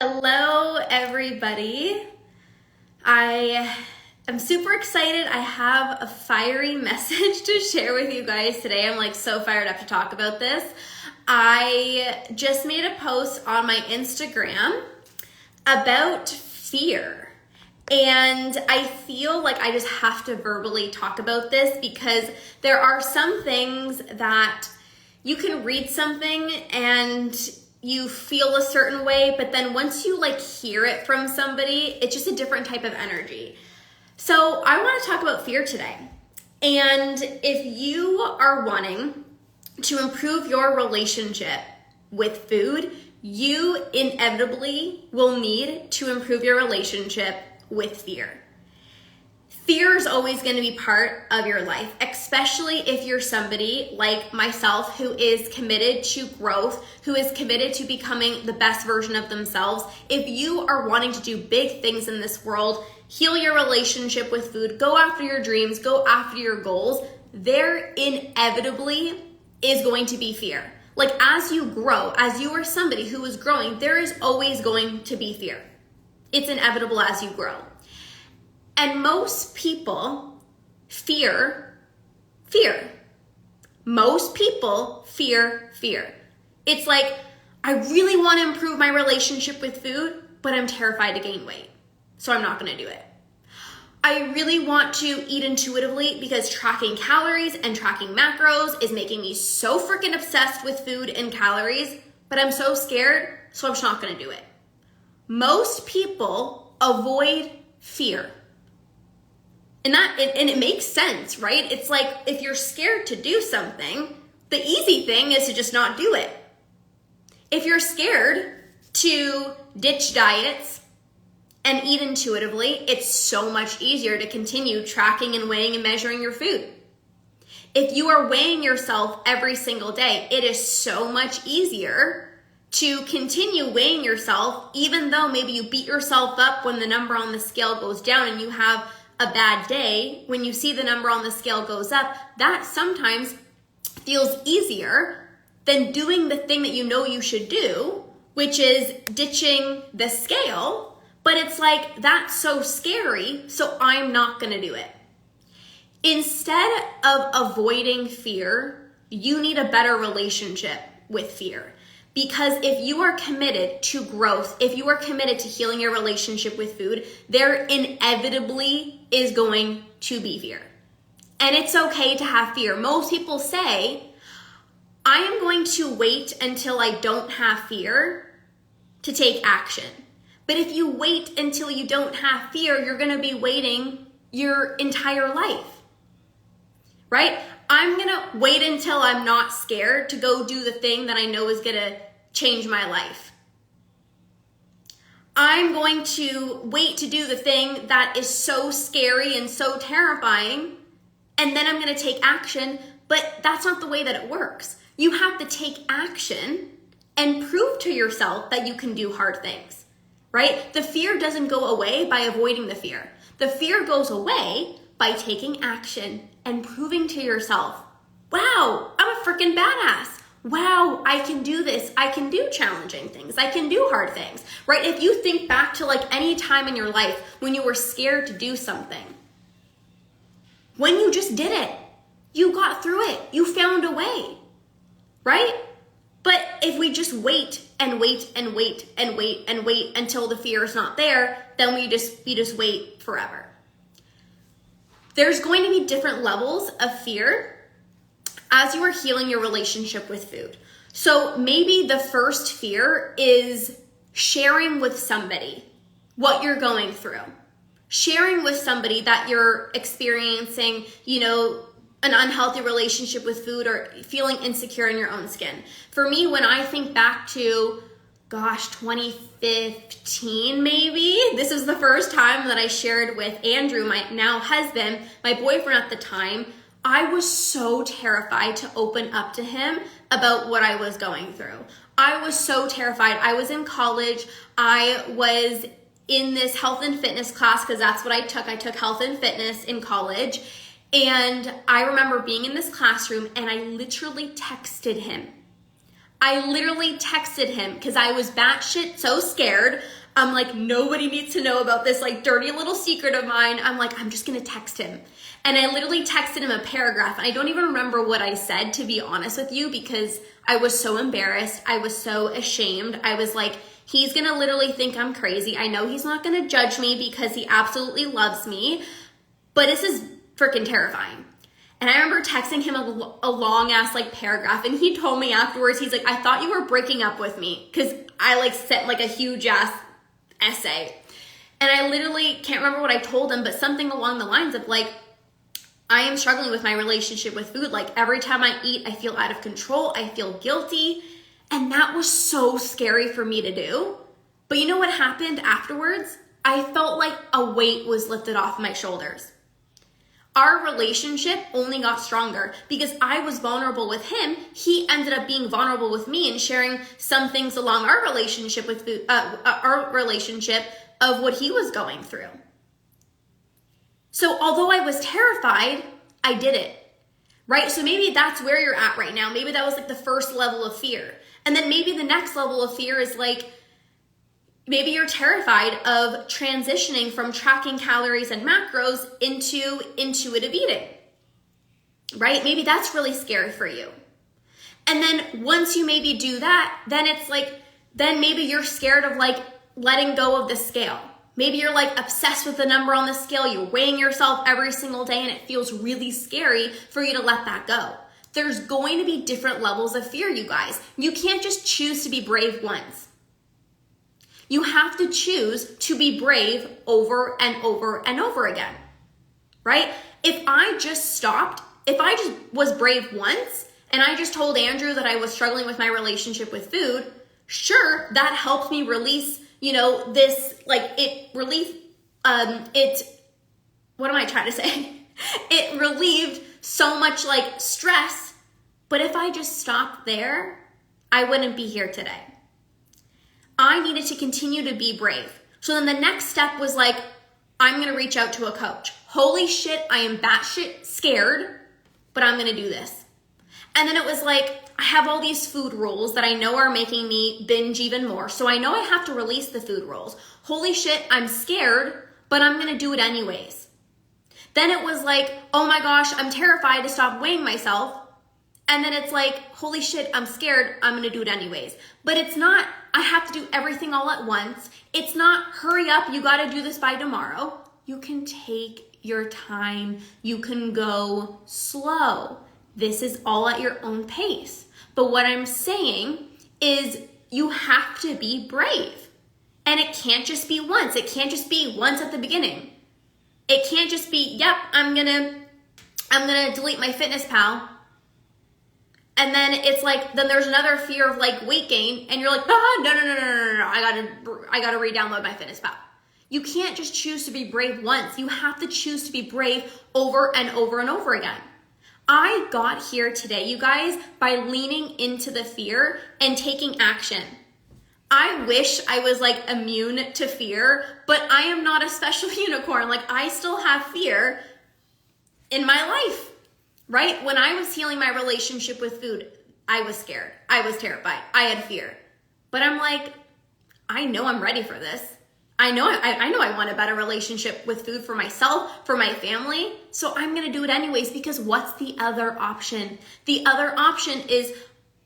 Hello, everybody. I am super excited. I have a fiery message to share with you guys today. I'm so fired up to talk about this. I just made a post on my Instagram about fear. And I feel like I just have to verbally talk about this because there are some things that you can read something and you feel a certain way, but then once you hear it from somebody, it's just a different type of energy. So I want to talk about fear today. And if you are wanting to improve your relationship with food, you inevitably will need to improve your relationship with fear. Fear is always going to be part of your life, especially if you're somebody like myself who is committed to growth, who is committed to becoming the best version of themselves. If you are wanting to do big things in this world, heal your relationship with food, go after your dreams, go after your goals, there inevitably is going to be fear. As you grow, as you are somebody who is growing, there is always going to be fear. It's inevitable as you grow. And most people fear fear. Most people fear fear. It's I really want to improve my relationship with food, but I'm terrified to gain weight, so I'm not going to do it. I really want to eat intuitively because tracking calories and tracking macros is making me so freaking obsessed with food and calories, but I'm so scared, so I'm just not going to do it. Most people avoid fear. And it makes sense, right? It's if you're scared to do something, the easy thing is to just not do it. If you're scared to ditch diets and eat intuitively, it's so much easier to continue tracking and weighing and measuring your food. If you are weighing yourself every single day, it is so much easier to continue weighing yourself, even though maybe you beat yourself up when the number on the scale goes down and you have a bad day. When you see the number on the scale goes up, that sometimes feels easier than doing the thing that you know you should do, which is ditching the scale. But it's that's so scary, so I'm not going to do it. Instead of avoiding fear, you need a better relationship with fear. Because if you are committed to growth, if you are committed to healing your relationship with food, there inevitably is going to be fear. And it's okay to have fear. Most people say, I am going to wait until I don't have fear to take action. But if you wait until you don't have fear, you're going to be waiting your entire life, right? I'm going to wait until I'm not scared to go do the thing that I know is going to change my life. I'm going to wait to do the thing that is so scary and so terrifying, and then I'm going to take action, but that's not the way that it works. You have to take action and prove to yourself that you can do hard things, right? The fear doesn't go away by avoiding the fear. The fear goes away by taking action and proving to yourself, wow, I'm a freaking badass. Wow, I can do this. I can do challenging things. I can do hard things, right? If you think back to any time in your life when you were scared to do something, when you just did it, you got through it. You found a way, right? But if we just wait and wait and wait and wait and wait until the fear is not there, then we just wait forever. There's going to be different levels of fear as you are healing your relationship with food. So maybe the first fear is sharing with somebody what you're going through. Sharing with somebody that you're experiencing, an unhealthy relationship with food or feeling insecure in your own skin. For me, when I think back to, 2015 maybe, this was the first time that I shared with Andrew, my now husband, my boyfriend at the time. I was so terrified to open up to him about what I was going through. I was so terrified. I was in college. I was in this health and fitness class because that's what I took. I took health and fitness in college. And I remember being in this classroom and I literally texted him. I literally texted him because I was batshit so scared. I'm like, nobody needs to know about this like dirty little secret of mine. I'm like, I'm just gonna text him. And I literally texted him a paragraph. And I don't even remember what I said, to be honest with you, because I was so embarrassed. I was so ashamed. I was like, he's gonna literally think I'm crazy. I know he's not gonna judge me because he absolutely loves me, but this is freaking terrifying. And I remember texting him a long ass like paragraph, and he told me afterwards, he's like, I thought you were breaking up with me, because I like sent like a huge ass essay. And I literally can't remember what I told him, but something along the lines of like, I am struggling with my relationship with food. Like every time I eat, I feel out of control. I feel guilty. And that was so scary for me to do. But you know what happened afterwards? I felt like a weight was lifted off my shoulders. Our relationship only got stronger because I was vulnerable with him. He ended up being vulnerable with me and sharing some things along our relationship with food, our relationship of what he was going through. So although I was terrified, I did it, right? So maybe that's where you're at right now. Maybe that was like the first level of fear. And then maybe the next level of fear is like, maybe you're terrified of transitioning from tracking calories and macros into intuitive eating, right? Maybe that's really scary for you. And then once you maybe do that, then it's like, then maybe you're scared of like letting go of the scale. Maybe you're like obsessed with the number on the scale. You're weighing yourself every single day and it feels really scary for you to let that go. There's going to be different levels of fear, you guys. You can't just choose to be brave once. You have to choose to be brave over and over and over again, right? If I just was brave once and I just told Andrew that I was struggling with my relationship with food, sure, that helped me release, what am I trying to say? It relieved so much like stress, but if I just stopped there, I wouldn't be here today. I needed to continue to be brave. So then the next step was like, I'm going to reach out to a coach. Holy shit, I am batshit scared, but I'm going to do this. And then it was like, I have all these food rules that I know are making me binge even more. So I know I have to release the food rules. Holy shit, I'm scared, but I'm going to do it anyways. Then it was like, oh my gosh, I'm terrified to stop weighing myself. And then it's like, holy shit, I'm scared, I'm gonna do it anyways. But it's not, I have to do everything all at once. It's not, hurry up, you gotta do this by tomorrow. You can take your time. You can go slow. This is all at your own pace. But what I'm saying is you have to be brave. And it can't just be once. It can't just be once at the beginning. It can't just be, yep, I'm gonna delete my FitnessPal. And then it's like, then there's another fear of like weight gain, and you're like, no, I gotta re-download my FitnessPal. You can't just choose to be brave once. You have to choose to be brave over and over and over again. I got here today, you guys, by leaning into the fear and taking action. I wish I was like immune to fear, but I am not a special unicorn. Like I still have fear in my life. Right? When I was healing my relationship with food, I was scared. I was terrified. I had fear. But I'm like, I know I'm ready for this. I know I want a better relationship with food for myself, for my family. So I'm going to do it anyways, because what's the other option? The other option is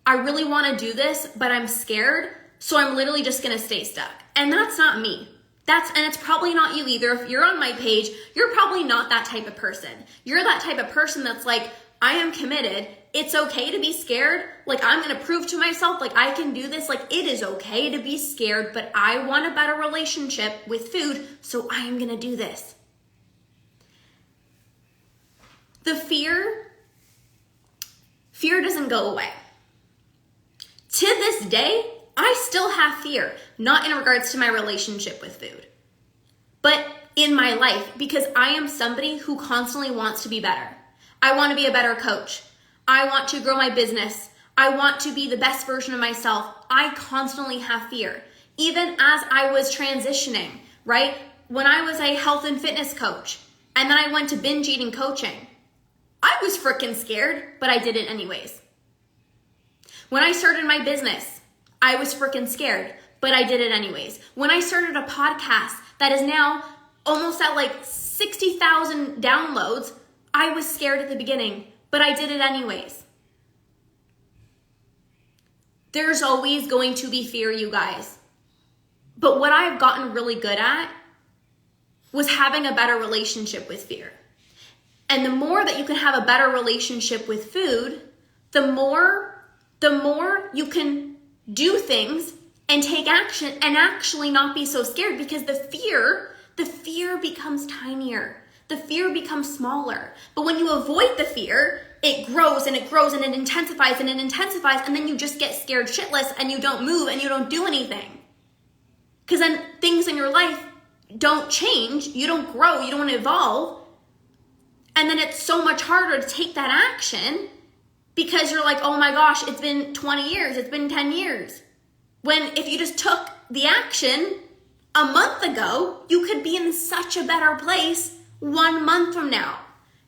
I really want to do this, but I'm scared. So I'm literally just going to stay stuck. And that's not me. And it's probably not you either. If you're on my page, you're probably not that type of person. You're that type of person that's like, I am committed. It's okay to be scared. Like I'm going to prove to myself, like I can do this. Like it is okay to be scared, but I want a better relationship with food. So I am going to do this. The fear doesn't go away. To this day, I still have fear, not in regards to my relationship with food, but in my life, because I am somebody who constantly wants to be better. I want to be a better coach. I want to grow my business. I want to be the best version of myself. I constantly have fear. Even as I was transitioning, right? When I was a health and fitness coach, and then I went to binge eating coaching, I was freaking scared, but I did it anyways. When I started my business, I was freaking scared, but I did it anyways. When I started a podcast that is now almost at like 60,000 downloads, I was scared at the beginning, but I did it anyways. There's always going to be fear, you guys. But what I've gotten really good at was having a better relationship with fear. And the more that you can have a better relationship with food, the more you can do things and take action and actually not be so scared, because the fear becomes tinier. The fear becomes smaller. But when you avoid the fear, it grows and it grows and it intensifies and it intensifies, and then you just get scared shitless and you don't move and you don't do anything. Because then things in your life don't change, you don't grow, you don't evolve. And then it's so much harder to take that action because you're like, oh my gosh, it's been 20 years, it's been 10 years. When if you just took the action a month ago, you could be in such a better place 1 month from now.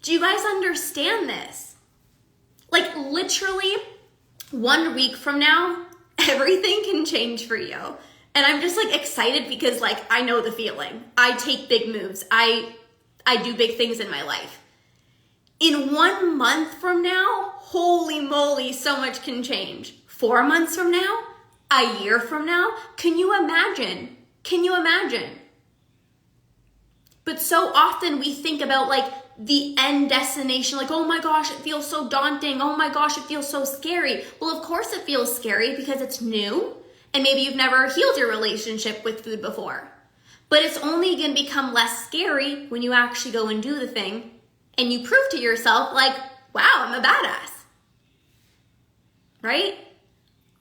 Do you guys understand this? Like literally 1 week from now, everything can change for you. And I'm just like excited because like I know the feeling. I take big moves. I do big things in my life. In 1 month from now, holy moly, so much can change. 4 months from now, a year from now, can you imagine? Can you imagine? But so often we think about like the end destination, like, oh my gosh, it feels so daunting. Oh my gosh, it feels so scary. Well, of course it feels scary because it's new and maybe you've never healed your relationship with food before. But it's only going to become less scary when you actually go and do the thing and you prove to yourself like, wow, I'm a badass. Right?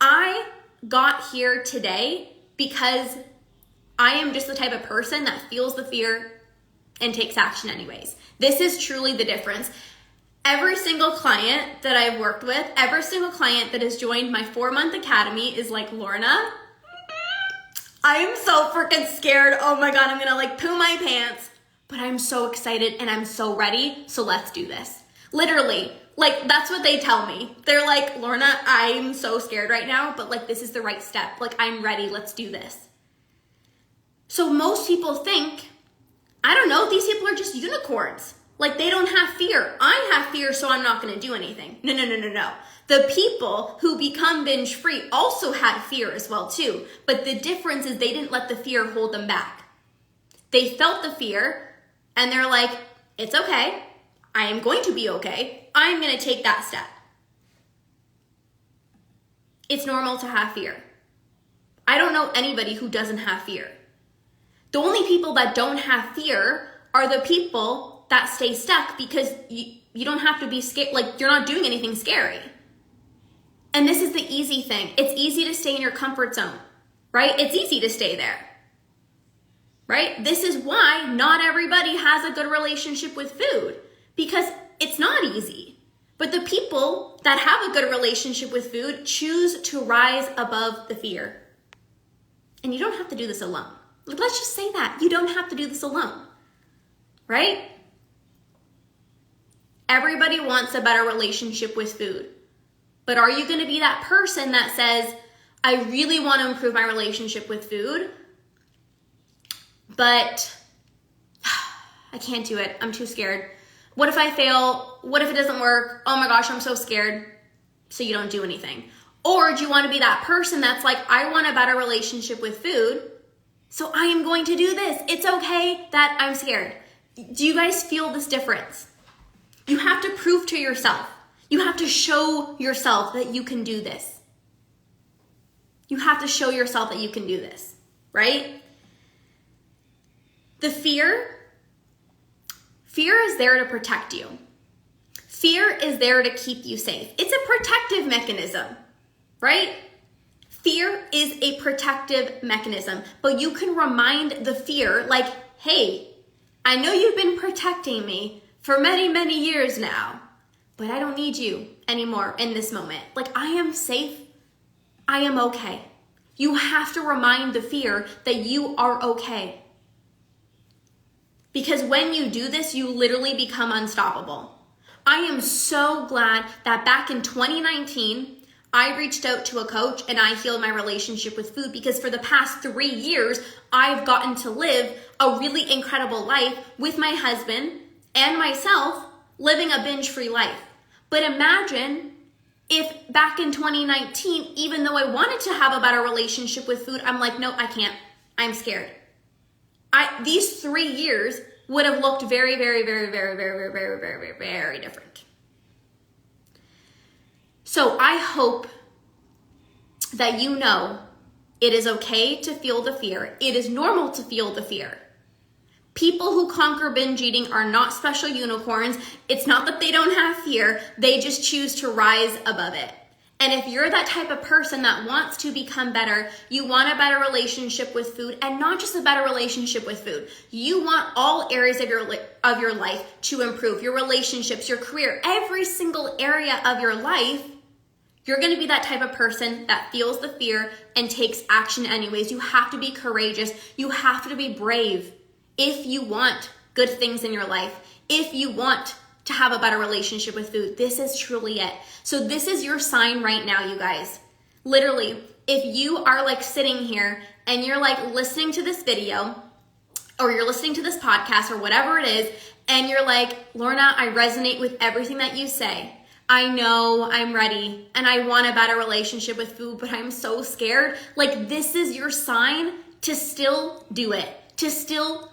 I got here today because I am just the type of person that feels the fear and takes action anyways. This is truly the difference. Every single client that I've worked with, every single client that has joined my 4-month academy is like, Lorna, I am so freaking scared. Oh my God, I'm gonna like poo my pants, but I'm so excited and I'm so ready. So let's do this. Literally, like that's what they tell me. They're like, Lorna, I'm so scared right now, but like this is the right step. Like I'm ready, let's do this. So most people think, I don't know, these people are just unicorns. Like they don't have fear. I have fear, so I'm not gonna do anything. No. The people who become binge free also had fear as well too. But the difference is they didn't let the fear hold them back. They felt the fear and they're like, it's okay. I am going to be okay. I'm gonna take that step. It's normal to have fear. I don't know anybody who doesn't have fear. The only people that don't have fear are the people that stay stuck because you don't have to be scared, like you're not doing anything scary. And this is the easy thing. It's easy to stay in your comfort zone, right? It's easy to stay there, right? This is why not everybody has a good relationship with food, because it's not easy. But the people that have a good relationship with food choose to rise above the fear. And you don't have to do this alone. Let's just say that. You don't have to do this alone, right? Everybody wants a better relationship with food. But are you going to be that person that says, I really want to improve my relationship with food, but I can't do it. I'm too scared. What if I fail? What if it doesn't work? Oh my gosh, I'm so scared. So you don't do anything. Or do you want to be that person that's like, I want a better relationship with food, so I am going to do this. It's okay that I'm scared. Do you guys feel this difference? You have to prove to yourself. You have to show yourself that you can do this. You have to show yourself that you can do this, right? The fear is there to protect you. Fear is there to keep you safe. It's a protective mechanism, right? Fear is a protective mechanism, but you can remind the fear like, hey, I know you've been protecting me for many, many years now, but I don't need you anymore in this moment. Like I am safe. I am okay. You have to remind the fear that you are okay. Because when you do this, you literally become unstoppable. I am so glad that back in 2019, I reached out to a coach and I healed my relationship with food because for the past 3 years, I've gotten to live a really incredible life with my husband and myself, living a binge-free life. But imagine if back in 2019, even though I wanted to have a better relationship with food, I'm like, no, I can't. I'm scared. These 3 years would have looked very, very, very, very, very, very, very, very, very different. So I hope that you know it is okay to feel the fear. It is normal to feel the fear. People who conquer binge eating are not special unicorns. It's not that they don't have fear. They just choose to rise above it. And if you're that type of person that wants to become better, you want a better relationship with food, and not just a better relationship with food. You want all areas of your life to improve. Your relationships, your career, every single area of your life. You're going to be that type of person that feels the fear and takes action anyways. You have to be courageous. You have to be brave if you want good things in your life. If you want to have a better relationship with food, this is truly it. So this is your sign right now, you guys. Literally, if you are like sitting here and you're like listening to this video or you're listening to this podcast or whatever it is, and you're like, Lorna, I resonate with everything that you say. I know I'm ready and I want a better relationship with food, but I'm so scared. Like, this is your sign to still do it, to still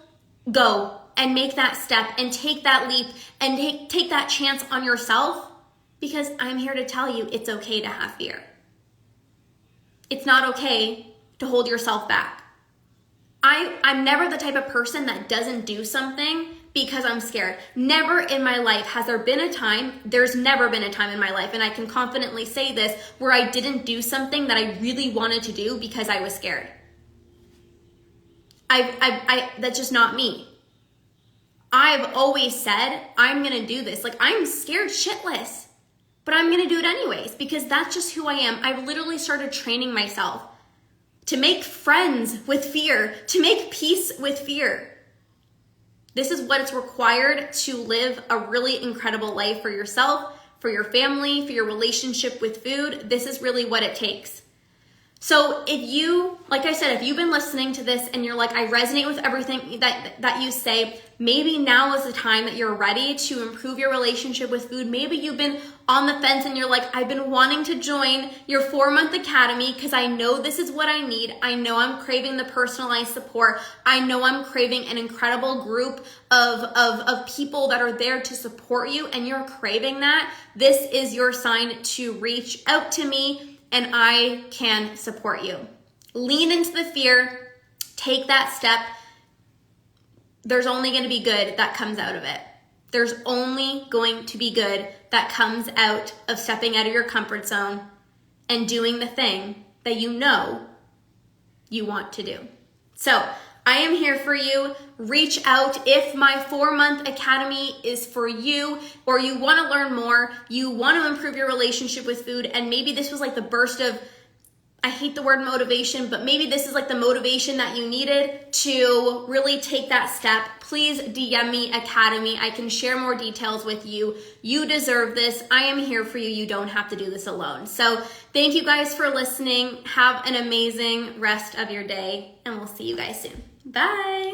go and make that step and take that leap and take that chance on yourself, because I'm here to tell you it's okay to have fear. It's not okay to hold yourself back. I'm never the type of person that doesn't do something because I'm scared. Never in my life has there been a time, there's never been a time in my life, and I can confidently say this, where I didn't do something that I really wanted to do because I was scared. That's just not me. I've always said, I'm going to do this. Like, I'm scared shitless, but I'm going to do it anyways because that's just who I am. I've literally started training myself to make friends with fear, to make peace with fear. This is what it's required to live a really incredible life for yourself, for your family, for your relationship with food. This is really what it takes. So if you, like I said, if you've been listening to this and you're like, I resonate with everything that you say, maybe now is the time that you're ready to improve your relationship with food. Maybe you've been on the fence and you're like, I've been wanting to join your 4-month academy because I know this is what I need. I know I'm craving the personalized support. I know I'm craving an incredible group of people that are there to support you, and you're craving that. This is your sign to reach out to me, and I can support you. Lean into the fear, take that step. There's only going to be good that comes out of it. There's only going to be good that comes out of stepping out of your comfort zone and doing the thing that you know you want to do. So I am here for you. Reach out if my 4-month academy is for you, or you want to learn more, you want to improve your relationship with food, and maybe this was like the burst of, I hate the word motivation, but maybe this is like the motivation that you needed to really take that step. Please DM me Academy. I can share more details with you. You deserve this. I am here for you. You don't have to do this alone. So thank you guys for listening. Have an amazing rest of your day, and we'll see you guys soon. Bye.